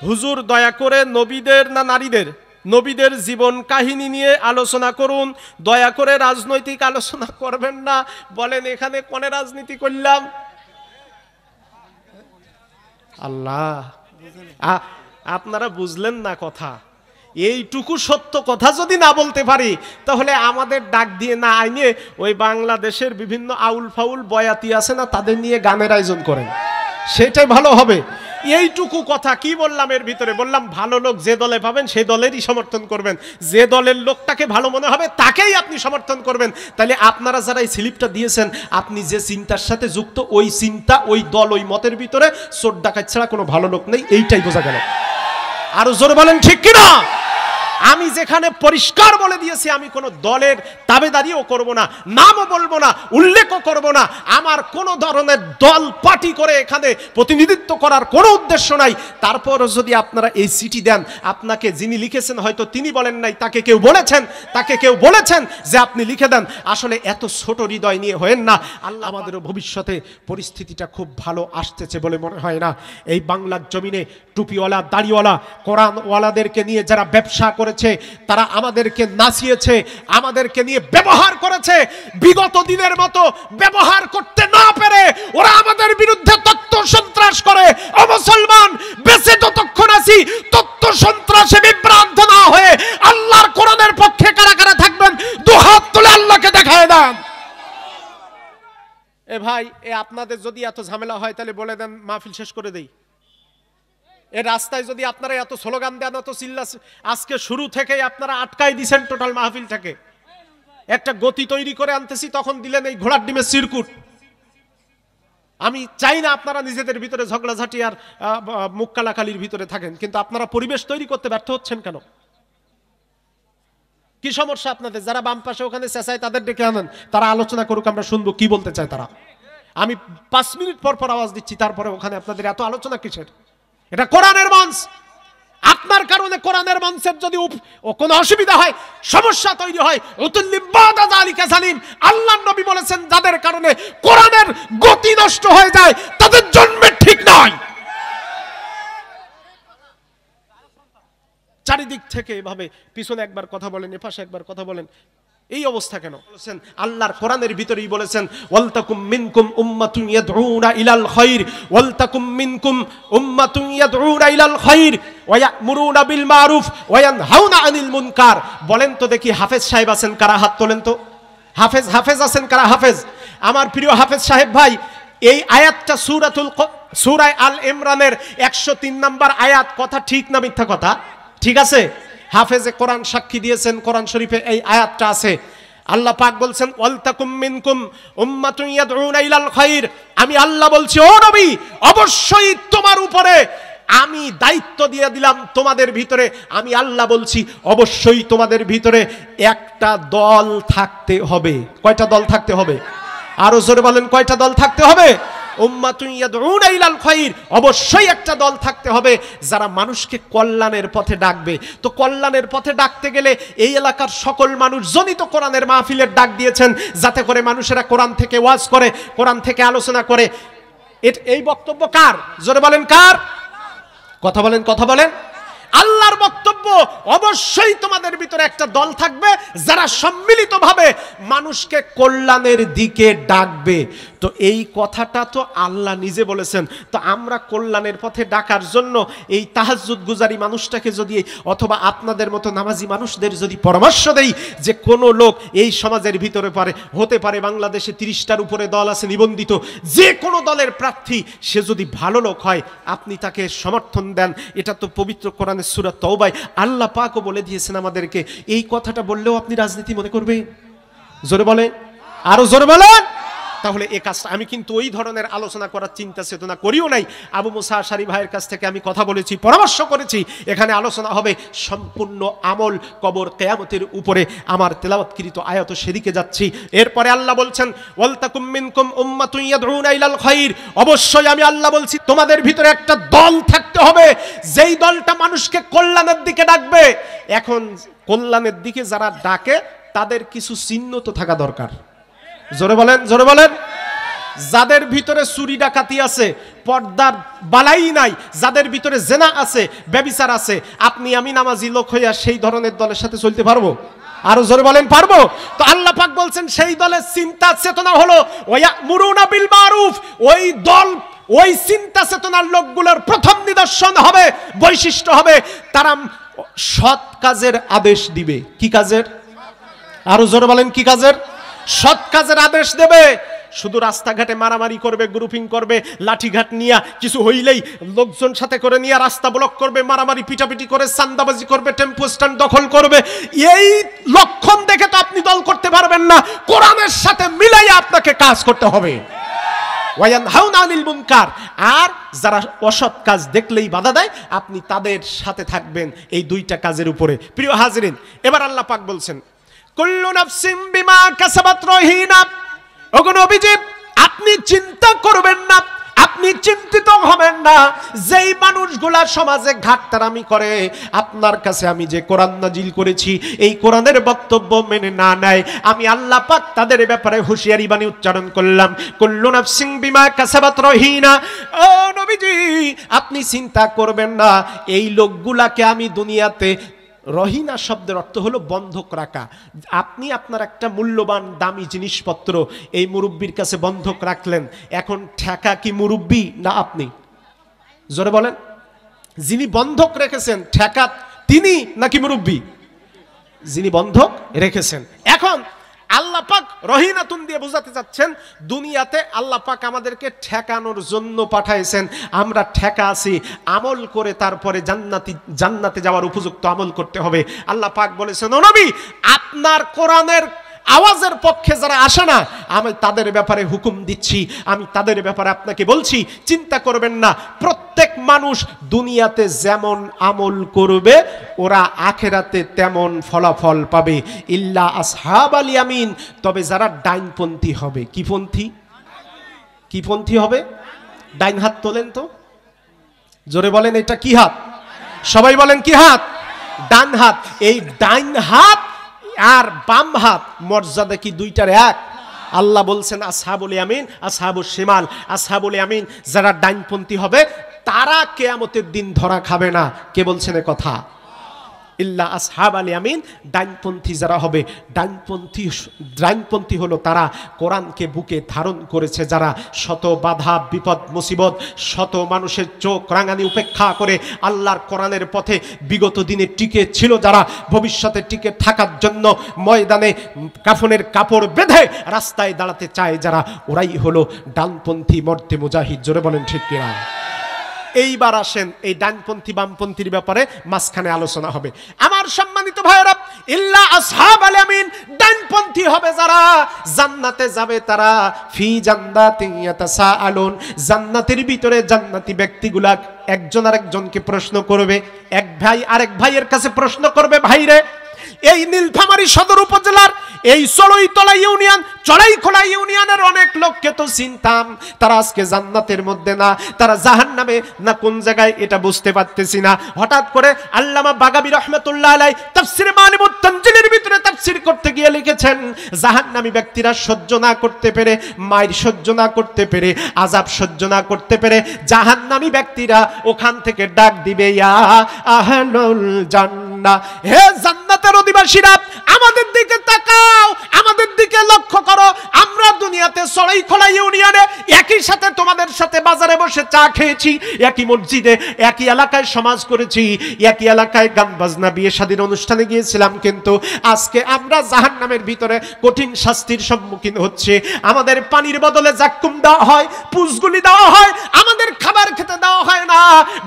হুজুর দয়া করে নবীদের না নারীদের, নবীদের জীবন কাহিনী নিয়ে আলোচনা করুন, দয়া করে রাজনৈতিক আলোচনা করবেন না। বলেন এখানে কোনে রাজনীতি করলাম? আল্লাহ, আপনারা বুঝলেন না কথা। এইটুকু সত্য কথা যদি না বলতে পারি, তাহলে আমাদের ডাক দিয়ে না আইনে ওই বাংলাদেশের বিভিন্ন আউল ফাউল বয়াতি আছে না, তাদের নিয়ে গানের আয়োজন করেন, সেটাই ভালো হবে। এইটুকু কথা কি বললাম এর ভিতরে? বললাম ভালো লোক যে দলে পাবেন সেই দলেরই সমর্থন করবেন, যে দলের লোকটাকে ভালো মনে হবে তাকেই আপনি সমর্থন করবেন। তাহলে আপনারা যারা এই স্লিপটা দিয়েছেন, আপনি যে চিন্তার সাথে যুক্ত, ওই চিন্তা, ওই দল, ওই মতের ভিতরে চোর ডাকাত ছাড়া কোনো ভালো লোক নেই, এইটাই বোঝা গেল। আরো জোরে বলেন ঠিক কিনা? আমি যেখানে পরিষ্কার বলে দিয়েছি, আমি কোনো দলের দাবেদারিও করব না, নামও বলবো না, উল্লেখও করব না। আমার কোনো ধরনের দল পার্টি করে এখানে প্রতিনিধিত্ব করার কোনো উদ্দেশ্য নাই। তারপর যদি আপনারা এই চিঠি দেন, আপনাকে যিনি লিখেছেন হয়তো তিনি বলেন নাই, তাকে কেউ বলেছেন যে আপনি লিখে দেন। আসলে এত ছোট হৃদয় নিয়ে হয়েন না। আল্লাহ আমাদেরও ভবিষ্যতে পরিস্থিতিটা খুব ভালো আসতেছে বলে মনে হয় না। এই বাংলার জমিনে টুপিওয়ালা, দাড়িওয়ালা, কোরআনওয়ালাদেরকে নিয়ে যারা ব্যবসা করেছে, তারা আমাদেরকে নাচিয়েছে, আমাদেরকে নিয়ে ব্যবহার করেছে। বিগত দিনের মতো ব্যবহার করতে না পেরে ওরা আমাদের বিরুদ্ধে তথ্য সন্ত্রাস করে। ও মুসলমান, বেঁচে যতক্ষণ আছি তথ্য সন্ত্রাসে বিভ্রান্ত না হয়ে আল্লাহর কোরআনের পক্ষে কারা কারা থাকবেন, দুহাত তুলে আল্লাহকে দেখায় দেন। এ ভাই, এ আপনাদের যদি এত ঝামেলা হয় তাহলে বলে দেন, মাহফিল শেষ করে দেই। এই রাস্তায় যদি আপনারা এত স্লোগান দেন, এত চিল্লা, আজকে শুরু থেকেই আপনারা আটকাই দিয়েছেন টোটাল মাহফিলটাকে। একটা গতি তৈরি করে আনতেছি, তখন দিলেন এই ঘোড়ার ডিমের সিরকুট। আমি চাই না আপনারা নিজেদের ভিতরে ঝগড়াঝাটি আর মুখ কালাকালির ভিতরে থাকেন, কিন্তু আপনারা পরিবেশ তৈরি করতে ব্যর্থ হচ্ছেন কেন? কি সমস্যা আপনাদের? যারা বাম পাশে ওখানে চেঁচায় তাদের ডেকে আনেন, তারা আলোচনা করুক, আমরা শুনবো কি বলতে চায় তারা। আমি 5 মিনিট পর পর আওয়াজ দিচ্ছি, তারপরে ওখানে আপনাদের এত আলোচনা কিসের? এটা কোরআনের মঞ্চ। আপনার কারণে কোরআনের মঞ্চের যদি কোনো অসুবিধা হয়, সমস্যা তৈরি হয়, আল্লাহর নবী বলেছেন যাদের কারণে কোরআনের গতি নষ্ট হয়ে যায় তাদের জন্মের ঠিক নয়। চারিদিক থেকে এভাবে পিছনে একবার কথা বলেন, এপাশে একবার কথা বলেন, এই অবস্থা কেন? বলেছেন আল্লাহর কোরআনের ভিতরেই বলেছেন, ওয়ালতাকুম মিনকুম উম্মাতুন ইয়াদউনা ইলাল খায়র, ওয়ালতাকুম মিনকুম উম্মাতুন ইয়াদউনা ইলাল খায়র ওয়া ইয়ামুরুনা বিল মারুফ ওয়া ইয়ানহাউনা আনিল মুনকার। বলেন তো দেখি, হাফেজ সাহেব আছেন কারা? হাত তোলেন তো। হাফেজ আছেন কারা? হাফেজ। আমার প্রিয় হাফেজ সাহেব ভাই, এই আয়াতটা সূরা আল ইমরানের 103 নম্বর আয়াত। কথা ঠিক না মিথ্যা কথা? ঠিক আছে। হাফেজে কোরআন সাক্ষী দিয়েছেন, কোরআন শরীফে এই আয়াতটা আছে। আল্লাহ পাক বলছেন, ওয়ালতাকুম মিনকুম উম্মাতুন ইয়াদউনা ইলাল খায়র। আমি আল্লাহ বলছি, ও নবী, অবশ্যই তোমার উপরে আমি দায়িত্ব দিয়ে দিলাম, তোমাদের ভিতরে আমি আল্লাহ বলছি অবশ্যই তোমাদের ভিতরে একটা দল থাকতে হবে। কয়টা দল থাকতে হবে? আরো জোরে বলেন, কয়টা দল থাকতে হবে? উম্মাতুন ইয়াদউনা ইলাল খায়র, অবশ্যই একটা দল থাকতে হবে যারা মানুষকে কল্যাণের পথে ডাকবে। তো কল্যাণের পথে ডাকতে গেলে এই এলাকার সকল মানুষ জনিত কোরআনের মাহফিলের ডাক দিয়েছেন, যাতে করে মানুষেরা কোরআন থেকে ওয়াজ করে, কোরআন থেকে আলোচনা করে। এই বক্তব্য কার? জোরে বলেন কার? কথা বলেন। আল্লাহর বক্তব্য, অবশ্যই তোমাদের ভিতরে একটা দল থাকবে যারা সম্মিলিতভাবে মানুষকে কল্যাণের দিকে ডাকবে। তো এই কথাটা তো আল্লাহ নিজে বলেছেন। তো আমরা কল্যাণের পথে ডাকার জন্য এই তাহাজ্জুদ গুজারি মানুষটাকে যদি, অথবা আপনাদের মতো নামাজি মানুষদের যদি পরামর্শ দেই যে কোনো লোক এই সমাজের ভিতরে হতে পারে, বাংলাদেশে 30টার উপরে দল আছে নিবন্ধিত, যে কোনো দলের প্রার্থী সে যদি ভালো লোক হয়, আপনি তাকে সমর্থন দেন। এটা তো পবিত্র কোরআনের সূরা তাওবায় আল্লাহ পাকও বলে দিয়েছেন আমাদেরকে। এই কথাটা বললেও আপনি রাজনীতি মনে করবেন? জোরে বলেন, আরো জোরে বলেন। তাহলে এই কাজটা আমি কিন্তু ওই ধরনের আলোচনা করার চিন্তা চেতনা করিও নাই। আবু মুসা আশারি ভাইয়ের কাছ থেকে আমি কথা বলেছি, পরামর্শ করেছি, এখানে আলোচনা হবে সম্পূর্ণ আমল কবর কিয়ামতের উপরে। আমার তেলাওয়াতকৃত আয়াত সেদিকে যাচ্ছি। এরপরে আল্লাহ বলছেন, ওয়ালতাকুম মিনকুম উম্মাতুন ইয়াদউনা ইলাল খায়র, অবশ্যই আমি আল্লাহ বলছি তোমাদের ভিতরে একটা দল থাকতে হবে, যেই দলটা মানুষকে কল্যাণের দিকে ডাকবে। এখন কল্যাণের দিকে যারা ডাকে তাদের কিছু চিহ্ন তো থাকা দরকার। জোরে বলেন। যাদের ভিতরে চুরি ডাকাতি আছে, পর্দার বালাই নাই, যাদের ভিতরে জেনা আছে, ব্যভিচার আছে, আপনি আমি নামাজি লোক হইয়া সেই ধরনের দলের সাথে চলতে পারবো? আরো জোরে বলেন পারবো? তো আল্লাহ পাক বলছেন সেই দলের চিন্তা চেতনা হলো ওয়ায়ামুরুনা বিল মারুফ। ওই দল, ওই চিন্তা চেতনার লোকগুলোর প্রথম নিদর্শন হবে, বৈশিষ্ট্য হবে, তারা সৎ কাজের আদেশ দিবে। কি কাজের? আরো জোরে বলেন কি কাজের? সৎ কাজের আদেশ দেবে। শুধু রাস্তাঘাটে মারামারি করবে, গ্রুপিং করবে, লাঠিঘাট নিয়ে কিছু হইলেই লোকজন সাথে করে নিয়ে রাস্তা ব্লক করবে, মারামারি পিটাপিটি করে চাঁদাবাজি করবে, টেম্পো স্ট্যান্ড দখল করবে, এই লক্ষণ দেখে তো আপনি দল করতে পারবেন না। কোরআনের সাথে মিলাইয়া আপনাকে কাজ করতে হবে। ওয়ায়ানহাউনা আনিল মুনকার, আর যারা অসৎ কাজ দেখলেই বাধা দেয় আপনি তাদের সাথে থাকবেন, এই দুইটা কাজের উপরে। প্রিয় হাজিরিন, এবার আল্লাহ পাক বলছেন কুল্লু নাফসিন বিমা কাসাবাত রহিনা। ওগো নবীজি, আপনি চিন্তা করবেন না, আপনি চিন্তিত হবেন না। যেই মানুষগুলা সমাজে ঘাটতারামি করে, আপনার কাছে আমি যে কোরআন নাজিল করেছি এই কোরআনের বক্তব্য মেনে না নেয়, আমি আল্লাহ পাক তাদের ব্যাপারে হুঁশিয়ারি বাণী উচ্চারণ করলাম। কুল্লু নাফসিন বিমা কাসাবাত রহিনা। ও নবীজি, আপনি চিন্তা করবেন না, এই লোকগুলাকে আমি দুনিয়াতে, রহিনা শব্দের অর্থ হলো বন্ধক রাখা। আপনি আপনার একটা মূল্যবান দামি জিনিসপত্র এই মুরব্বির কাছে বন্ধক রাখলেন, এখন ঠেকা কি মুরব্বি না আপনি? জোরে বলেন। যিনি বন্ধক রেখেছেন ঠেকা তিনি নাকি মুরব্বি? যিনি বন্ধক রেখেছেন। এখন আল্লাহ পাক রহিনাতুন দিয়ে বোঝাতে চাচ্ছেন দুনিয়াতে আল্লাহ পাক আমাদেরকে ঠেকানোর জন্য পাঠাইছেন। আমরা ঠেকা আছি, আমল করে তারপরে জান্নাতে যাওয়ার উপযুক্ত আমল করতে হবে। আল্লাহ পাক বলেছেন, ও নবী, আপনার কোরআনের আওয়াজের পক্ষে যারা আসে না, আমি তাদের ব্যাপারে হুকুম দিচ্ছি, আমি তাদের ব্যাপারে আপনাকে বলছি চিন্তা করবেন না। প্রত্যেক মানুষ দুনিয়াতে যেমন আমল করবে ওরা আখেরাতে তেমন ফলাফল পাবে। ইল্লা আসহাবাল ইয়ামিন, তবে যারা ডাইনপন্থী হবে। কি পন্থী? কি পন্থী হবে? ডাইন হাত তোলেন তো, জোরে বলেন এটা কি হাত? সবাই বলেন কি হাত? ডান হাত। এই ডাইন হাত আর বাম হাত মর্যাদা কি দুইটার এক? আল্লাহ বলছেন আসহাবুল ইয়ামিন, আসহাবুশ শিমাল। আসহাবুল ইয়ামিন যারা ডাইনপন্থী হবে তারা কিয়ামতের দিন ধরা খাবে না। কে বলছেন এ কথা? ইল্লা আসহাবাল ইয়ামিন, ডাইনপন্থী যারা হবে। ডাইনপন্থী হলো তারা কোরআনকে বুকে ধারণ করেছে, যারা শত বাধা বিপদ মুসিবত, শত মানুষের চোখ রাঙানি উপেক্ষা করে আল্লাহর কোরআনের পথে বিগত দিনে টিকে ছিল, যারা ভবিষ্যতে টিকে থাকার জন্য ময়দানে কাফনের কাপড় বেঁধে রাস্তায় দাঁড়াতে চায় যারা, ওরাই হলো ডানপন্থী মর্দে মুজাহিদ। জোরে বলেন ঠিক কিনা? এইবার আসেন এই ডানপন্থী বামপন্থীর ব্যাপারে মাঝখানে আলোচনা হবে। আমার সম্মানিত ভাইয়েরা, ইল্লা আসহাবাল ইয়ামিন, ডানপন্থী হবে যারা, জান্নাতে যাবে তারা। ফি জান্নাতিন ইয়াতাসাআলুন, জান্নাতের ভিতরে জান্নাতি ব্যক্তিগুলা একজন আরেকজনকে প্রশ্ন করবে। এক ভাই আরেক ভাইয়ের কাছে প্রশ্ন করবে, ভাইরে এই নীলফামারী সদর উপজেলার এই চড়াইতলা ইউনিয়ন, চড়াইখোলা ইউনিয়নের অনেক লোককে তো চিনতাম, তারা আজকে জান্নাতের মধ্যে না, তারা জাহান্নামে না কোন জায়গায় এটা বুঝতে পারতেছি না। হঠাৎ করে আল্লামা বাগাবী রাহমাতুল্লাহ আলাইহি তাফসীর মানিমুত তানজিলের ভিতরে তাফসীর করতে গিয়ে লিখেছেন, জাহান্নামী ব্যক্তিরা সহ্য না করতে পেরে, মায়ের সহ্য না করতে পেরে, আযাব সহ্য না করতে পেরে, জাহান্নামী ব্যক্তিরা ওখান থেকে ডাক দিবে, ইয়া আহলুল জান্নাহ, হে জান্নাতের অধিবাসীরা আমাদের দিকে তাকাও, আমাদের দিকে লক্ষ্য করো। আমরা দুনিয়াতে চড়াইখোলা ইউনিয়নে একই সাথে তোমাদের সাথে বাজারে বসে চা খেয়েছি, একই মসজিদে, একই এলাকায় সমাজ করেছি, একই এলাকায় গান বাজনা বিয়ে শাদীর অনুষ্ঠানে গিয়েছিলাম, কিন্তু আজকে আমরা জাহান্নামের ভিতরে কঠিন শাস্তির সম্মুখীন হচ্ছে। আমাদের পানির বদলে জাক্কুম দেওয়া হয়, পুষগুলি দেওয়া হয়, আমাদের খাবার খেতে দেওয়া হয় না,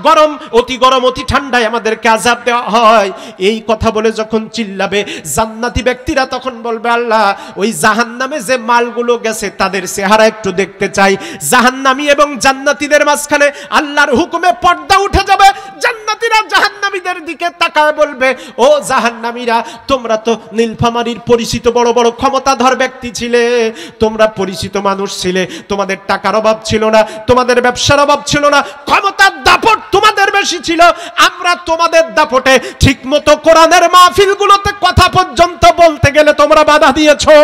গরম অতি গরম অতি ঠান্ডায় আমাদেরকে আযাব দেওয়া হয়। এই কথা বলে যখন চিল্লাবে জান্নাতি ব্যক্তিরা, তখন বলবে, আল্লাহ ওই জাহান্নামে যে মালগুলো গেছে তাদের চেহারা একটু দেখতে চাই। জাহান্নামী এবং জান্নাতীদের মাঝখানে আল্লাহর হুকুমে পর্দা উঠে যাবে। জান্নাতীরা জাহান্নামীদের দিকে তাকায় বলবে, ও জাহান্নামীরা, তোমরা তো নীলফামারীর পরিচিত বড় বড় ক্ষমতাধর ব্যক্তি ছিলে, তোমরা পরিচিত মানুষ ছিলে, তোমাদের টাকার অভাব ছিল না, তোমাদের ব্যবসার অভাব ছিল না, ক্ষমতার দাপট তোমাদের বেশি ছিল। আমরা তোমাদের দাপটে ঠিকমতো কোরআনের মাহফিলগুলোতে কথা পর্যন্ত বলতে গেলে তোমরা বাধা দিয়েছো।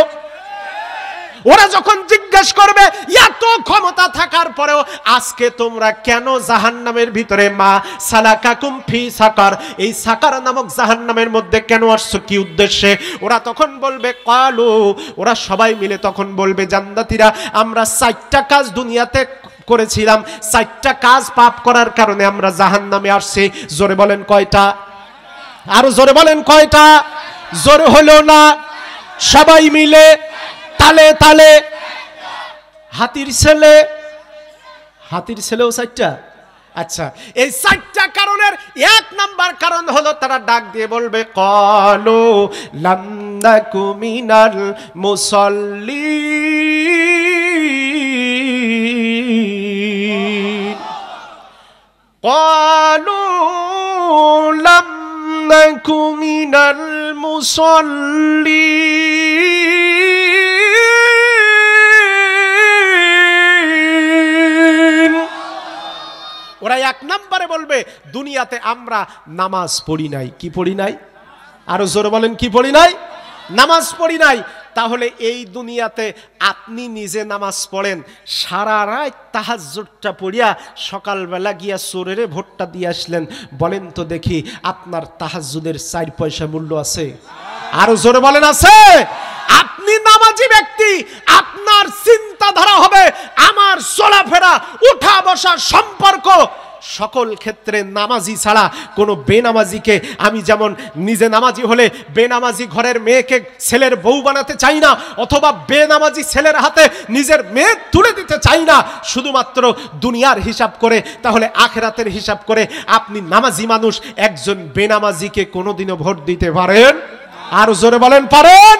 ওরা যখন জিজ্ঞেস করবে এত ক্ষমতা থাকার পরেও আজকে তোমরা কেন জাহান্নামের ভিতরে, মা সালাকাকুম ফি সাকার, এই সাকার নামক জাহান্নামের মধ্যে কেন আসছো, কি উদ্দেশ্যে? ওরা তখন বলবে কালু, ওরা সবাই মিলে তখন বলবে জান্নাতীরা আমরা 4টা কাজ দুনিয়াতে করেছিলাম, 4টা কাজ পাপ করার কারণে আমরা জাহান্নামে আসছি। জোরে বলেন কয়টা? আরো জোরে বলেন কয়টা? জোরে হলো না, সবাই মিলে তালে তালে। হাতির ছেলেও 4টা। আচ্ছা, এই 4টা কারণের 1 নাম্বার কারণ হলো তারা ডাক দিয়ে বলবে ক্বালু লাম নাকু মিনাল মুসাল্লিন, ক্বালু লাম নাকু মিনাল মুসাল্লিন। ওরা 1 নম্বরে বলবে দুনিয়াতে আমরা নামাজ পড়ি নাই। কি পড়ি নাই? আরো জোরে বলেন, কি পড়ি নাই? নামাজ পড়ি নাই। তাহলে এই দুনিয়াতে আপনি নিজে নামাজ পড়েন, সারা রাত তাহাজ্জুদটা পড়িয়া সকালবেলা গিয়া চোরেরে ভোটটা দিয়ে আসলেন, বলেন তো দেখি আপনার তাহাজ্জুদের 4 পয়সা মূল্য আছে? আরো জোরে বলেন আছে? আপনি নামাজি ব্যক্তি, আপনার চিন্তাধারা হবে আমার চলাফেরা উঠা বসা সম্পর্ক সকল ক্ষেত্রে নামাজি ছাড়া কোনো বেনামাজিকে, আমি যেমন নিজে নামাজি হলে বেনামাজি ঘরের মেয়েকে ছেলের বউ বানাতে চাই না, অথবা বেনামাজি ছেলের হাতে নিজের মেয়ে তুলে দিতে চাই না, শুধুমাত্র দুনিয়ার হিসাব করে, তাহলে আখিরাতের হিসাব করে আপনি নামাজি মানুষ একজন বেনামাজিকে কোনোদিনও ভোট দিতে পারেন? আর জোরে বলেন পারেন?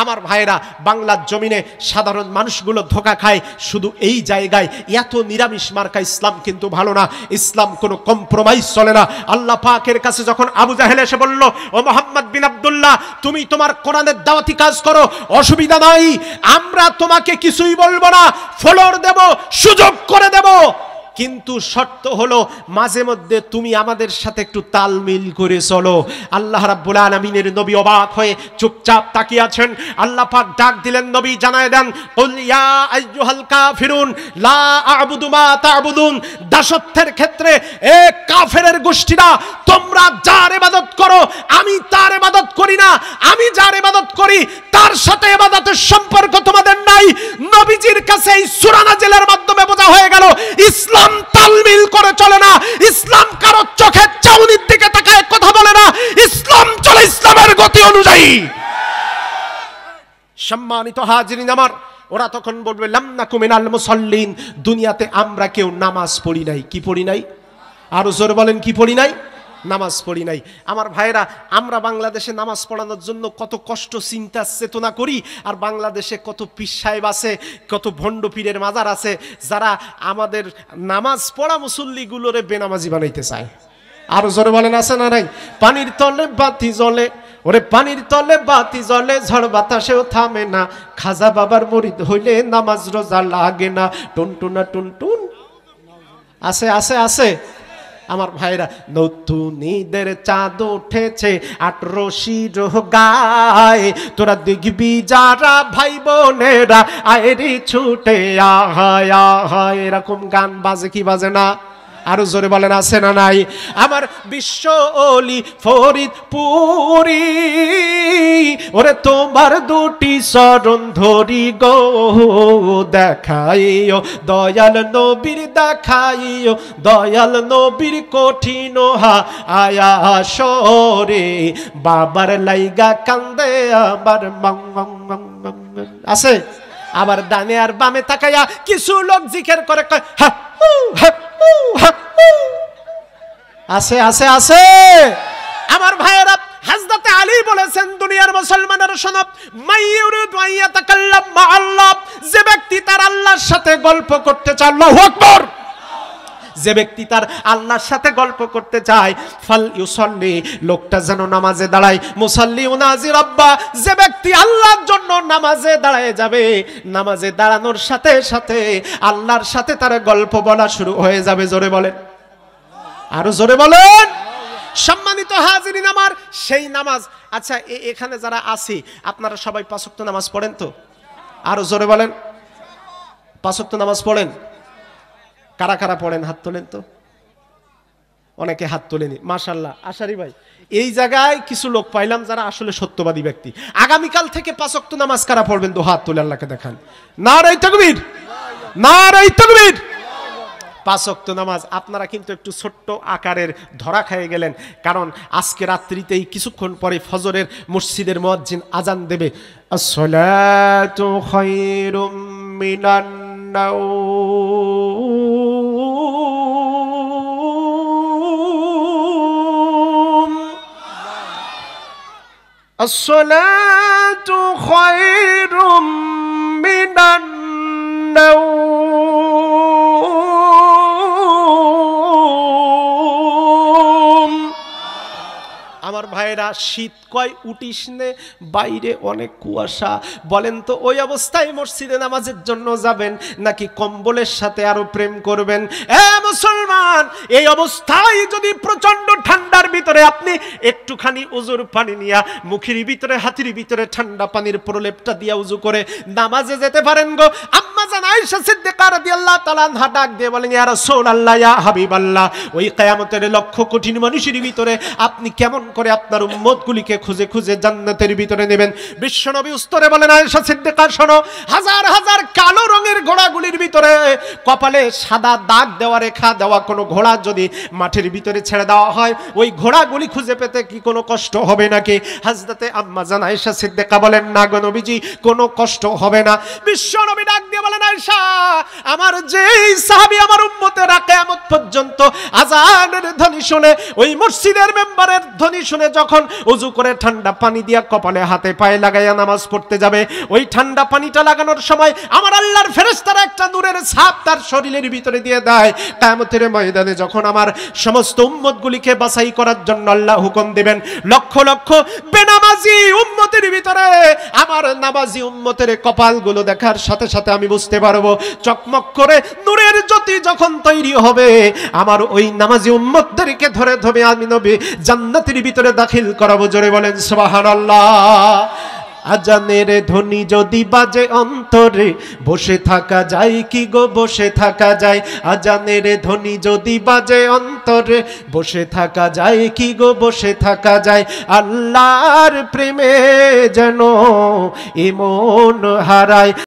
আমার ভাইরা, বাংলার জমিনে সাধারণ মানুষগুলো ধোঁকা খায় শুধু এই জায়গায়, এত নিরামিষ মার্কা ইসলাম কিন্তু ভালো না, ইসলাম কোনো কম্প্রোমাইজ চলে না। আল্লাহ পাকের কাছে যখন আবু জাহেল এসে বলল, ও মোহাম্মদ বিন আব্দুল্লাহ, তুমি তোমার কোরআনের দাওয়াতি কাজ করো, অসুবিধা নাই, আমরা তোমাকে কিছুই বলবো না, ফলোর দেব, সুযোগ করে দেব, কিন্তু শর্ত হলো মাঝে মধ্যে তুমি আমাদের সাথে একটু তালমিল করে চলো। আল্লাহ রাব্বুল আলামিনের নবী অবাক হয়ে চুপচাপ তাকিয়ে আছেন। আল্লাহ পাক ডাক দিলেন, নবী জানায় দেন, কুল ইয়া আইয়ুহাল কাফিরুন লা আ'বুদু মা তা'বুদুন। দাসত্বের ক্ষেত্রে এ কাফেরের গোষ্ঠীরা, তোমরা যার ইবাদত করো আমি তার ইবাদত করি না, আমি যার ইবাদত করি তার সাথে ইবাদতের সম্পর্ক তোমাদের নাই। নবীজির কাছে এই সূরা নাজিলের মাধ্যমে বোঝা হয়ে গেল ইসলাম তালমিল করে চলে না, ইসলাম কারো চোখের চাউনির দিকে তাকায় কথা বলে না, ইসলাম চলে ইসলামের গতি অনুযায়ী। সম্মানিত হাজিরিন আমার, ওরা তখন বলবে লাম নাকু মিনাল মুসাল্লিন, দুনিয়াতে আমরা কেউ নামাজ পড়ি নাই। কি পড়ি নাই? আরো জোরে বলেন, কি পড়ি নাই? নামাজ পড়ি নাই। আমার ভাইরা, আমরা বাংলাদেশে নামাজ পড়ানোর জন্য কত কষ্ট চিন্তা চেতনা করি, আর বাংলাদেশে কত পীর সাহেব আছে, কত ভণ্ড পীরের মাজার আছে, যারা আমাদের নামাজ পড়া মুসল্লিগুলোরে বেনামাজি বানাইতে চায়। আরো জোরে বলেন আছে না নাই? পানির তলে বাতি জ্বলে, ওরে পানির তলে বাতি জ্বলে, ঝড় বাতাসেও থামে না, খাজা বাবার মুরিদ হইলে নামাজ রোজা লাগে না, টুনটুনা টুনটুন আছে আছে আছে। আমার ভাইরা, নতুন ঈদের চাঁদ উঠেছে 18 গায়ে, তোরা দেখবি যারা ভাই বোনেরা আয়েরি ছুটে আহায় আহায়, এরকম গান বাজে কি বাজে না? আরো জোরে বলেন আছে না নাই? আমার বিশ্ব ওলি ফরিদপুরি, ওরে তোমার দুটি চরণ ধরি গো, দেখাইও দয়াল নবীর, দেখাইও দয়াল নবীর কঠিন আয়া সরে, বাবার লাইগা কান্দে আবার আছে। আবার ডানে আর বামে তাকাইয়া কিছু লোক জিকির করে আছে আছে আছে। আমার ভাইয়েরা, হযরতে আলী বলেছেন, দুনিয়ার মুসলমানের শোনো, মাইয়ুরিদু আইয়াতাকাল্লাম মা আল্লাহ, যে ব্যক্তি তার আল্লাহর সাথে গল্প করতে চায়, আল্লাহু আকবার, যে ব্যক্তি তার আল্লাহর সাথে গল্প করতে চায়, ফাল ইউসাল্লি, লোকটা যেন নামাজে দাঁড়ায়, মুসাল্লি উনাজি রাব্বা, যে ব্যক্তি আল্লাহর জন্য নামাজে দাঁড়ায় যাবে, নামাজে দাঁড়ানোর সাথে সাথে আল্লাহর সাথে তার গল্প বলা শুরু হয়ে যাবে। জোরে বলেন, আরো জোরে বলেন। সম্মানিত হাজিরিন আমার, সেই নামাজ, আচ্ছা এখানে যারা আছি আপনারা সবাই 5 ওয়াক্ত নামাজ পড়েন তো? আরো জোরে বলেন। 5 ওয়াক্ত নামাজ পড়েন? কারা কারা পড়েন হাত তোলেন তো। অনেকে হাত তোলেনি, মাশাআল্লাহ। আশারি ভাই, এই জায়গায় কিছু লোক পাইলাম যারা আসলে সত্যবাদী ব্যক্তি। আগামীকাল থেকে 5 ওয়াক্ত নামাজ কারা পড়বেন? দু হাত তুলে আল্লাহকে দেখান। নারে তাকবীর, নারে তাকবীর। 5 ওয়াক্ত নামাজ। আপনারা কিন্তু একটু ছোট্ট আকারের ধরা খেয়ে গেলেন, কারণ আজকে রাত্রিতেই কিছুক্ষণ পরে ফজরের মসজিদের মুয়াজ্জিন আজান দেবে। আসসালাতু খায়রুম মিনান নাওম, আসসালাতু খায়রুম মিনান নাওম। আমার ভাইরা, শীত কয় উঠিস নে, বাইরে অনেক কুয়াশা। বলেন তো ওই অবস্থায় মসজিদে নামাজের জন্য যাবেন নাকি কম্বলের সাথে আরো প্রেম করবেন? এ মুসলমান, এই অবস্থায় যদি প্রচন্ড ঠান্ডার ভিতরে আপনি একটুখানি উজুর পানি নিয়া মুখের ভিতরে হাতির ভিতরে ঠান্ডা পানির প্রলেপটা দিয়া উজু করে নামাজে যেতে পারেন গো। আম্মা জান আয়েশা সিদ্দিকা রাদিয়াল্লাহু তাআলা আনহা ডাক দিয়ে বলেন, ইয়া রাসূলুল্লাহ, ইয়া হাবিবাল্লাহ, ওই কিয়ামতের লক্ষ কোটি মানুষের ভিতরে আপনি কেমন করে আপনার উম্মতগুলিকে খুঁজে খুঁজে জান্নাতের ভিতরে নেবেন? বিশ্বনবী উত্তরে বলেন, আয়েশা সিদ্দিকা শোনো, হাজার হাজার কালো রঙের ঘোড়াগুলির ভিতরে কপালে সাদা দাগ দেওয়া, রেখা দেওয়া কোনো ঘোড়া যদি মাঠের ভিতরে ছেড়ে দেওয়া হয়, ওই ঘোড়াগুলি খুঁজে পেতে কি কোনো কষ্ট হবে নাকি? হযরতে আম্মা জান আয়েশা সিদ্দিকা বলেন, না গো নবীজি, কোনো কষ্ট হবে না। বিশ্বনবী ডাক দিয়ে বলেন, আয়েশা, আমার যেই সাহাবী আমার উম্মতেরা কিয়ামত পর্যন্ত আযানের ধ্বনি শুনে, ওই মসজিদের মেম্বারের ধ্বনি শুনে যখন ওযু করে ঠান্ডা পানি দিয়া কপালে হাতে পায়ে লাগাইয়া নামাজ পড়তে যাবে, ওই ঠান্ডা পানিটা লাগানোর সময় আমার আল্লাহর ফেরেশতারা একটা নূরের ছাপ তার শরীরের ভিতরে দিয়ে দেয়। কিয়ামতের ময়দানে যখন আমার সমস্ত উম্মতগুলিকে বাছাই করার জন্য আল্লাহ হুকুম দিবেন, লক্ষ লক্ষ বেনামাজি উম্মতের ভিতরে আমার নামাজি উম্মতের কপালগুলো দেখার সাথে সাথে আমি বুঝতে পারবো চকমক করে নূরের জ্যোতি যখন তৈরি হবে, আমার ওই নামাজি উম্মতদেরকে ধরে ধরে আমি নবী জান্নাতের ভিতরে দাখিল করাবো। জোরে বলেন সুবহানাল্লাহ। আজানের ধ্বনি যদি বাজে অন্তরে, বসে থাকা যায় কি গো, বসে থাকা যায়? আজানের ধ্বনি যদি বাজে অন্তরে, বসে থাকা যায় কি গো, বসে থাকা যায়? আল্লাহর প্রেমে যেন এমন হারায়।